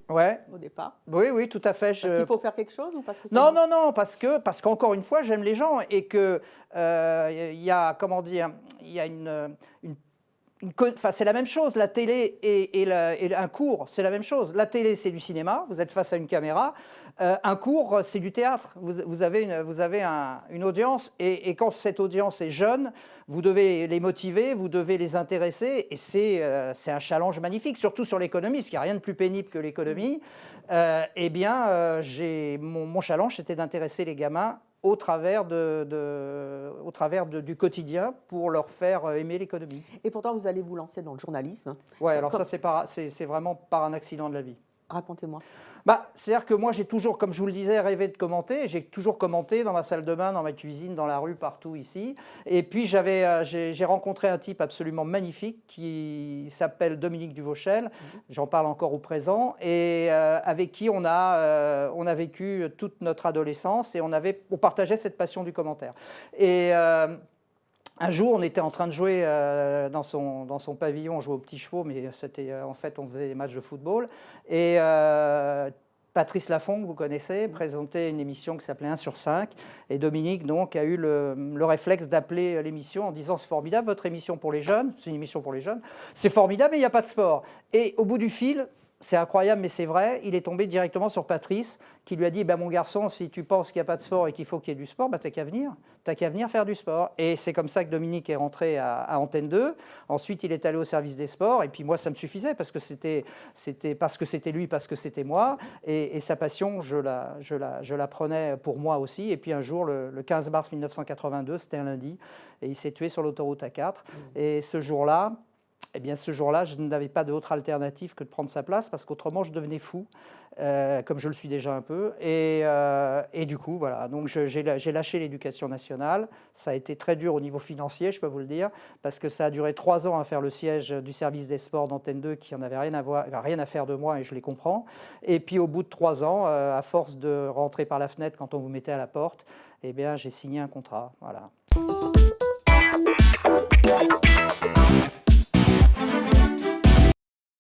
Ouais. au départ. Oui, oui, tout à fait. Parce qu'il faut faire quelque chose ou parce que c'est Non, non, non, parce qu'encore une fois, j'aime les gens et que il y a, comment dire, il y a enfin, c'est la même chose, la télé et un cours, c'est la même chose. La télé, c'est du cinéma, vous êtes face à une caméra. Un cours, c'est du théâtre. Vous avez une audience et quand cette audience est jeune, vous devez les motiver, vous devez les intéresser et c'est un challenge magnifique, surtout sur l'économie, parce qu'il n'y a rien de plus pénible que l'économie. Eh bien, mon challenge, c'était d'intéresser les gamins au travers du quotidien pour leur faire aimer l'économie. Et pourtant, vous allez vous lancer dans le journalisme. Ouais, alors ça, c'est vraiment par un accident de la vie. Racontez-moi. C'est-à-dire que moi, j'ai toujours, comme je vous le disais, rêvé de commenter. J'ai toujours commenté dans ma salle de bain, dans ma cuisine, dans la rue, partout ici. Et puis, j'ai rencontré un type absolument magnifique qui s'appelle Dominique Duvauchel. J'en parle encore au présent. Et avec qui on a vécu toute notre adolescence et on partageait cette passion du commentaire. Et un jour, on était en train de jouer dans son pavillon, on jouait aux petits chevaux, mais en fait, on faisait des matchs de football. Et Patrice Laffont, que vous connaissez, présentait une émission qui s'appelait 1 sur 5. Et Dominique, donc, a eu le réflexe d'appeler l'émission en disant « C'est formidable, votre émission pour les jeunes, c'est une émission pour les jeunes, c'est formidable, mais il n'y a pas de sport. » Et au bout du fil, c'est incroyable, mais c'est vrai, il est tombé directement sur Patrice, qui lui a dit mon garçon, si tu penses qu'il n'y a pas de sport et qu'il faut qu'il y ait du sport, t'as qu'à venir. T'as qu'à venir faire du sport. Et c'est comme ça que Dominique est rentré à Antenne 2. Ensuite, il est allé au service des sports. Et puis moi, ça me suffisait parce que c'était lui, parce que c'était moi. Et sa passion, je la prenais pour moi aussi. Et puis un jour, le 15 mars 1982, c'était un lundi, et il s'est tué sur l'autoroute A4. Et ce jour-là, je n'avais pas d'autre alternative que de prendre sa place parce qu'autrement, je devenais fou, comme je le suis déjà un peu. Et du coup, voilà. Donc, j'ai lâché l'éducation nationale. Ça a été très dur au niveau financier, je peux vous le dire, parce que ça a duré 3 ans à faire le siège du service des sports d'Antenne 2 qui n'en avait rien à faire de moi et je les comprends. Et puis, au bout de 3 ans, à force de rentrer par la fenêtre quand on vous mettait à la porte, eh bien, j'ai signé un contrat. Voilà.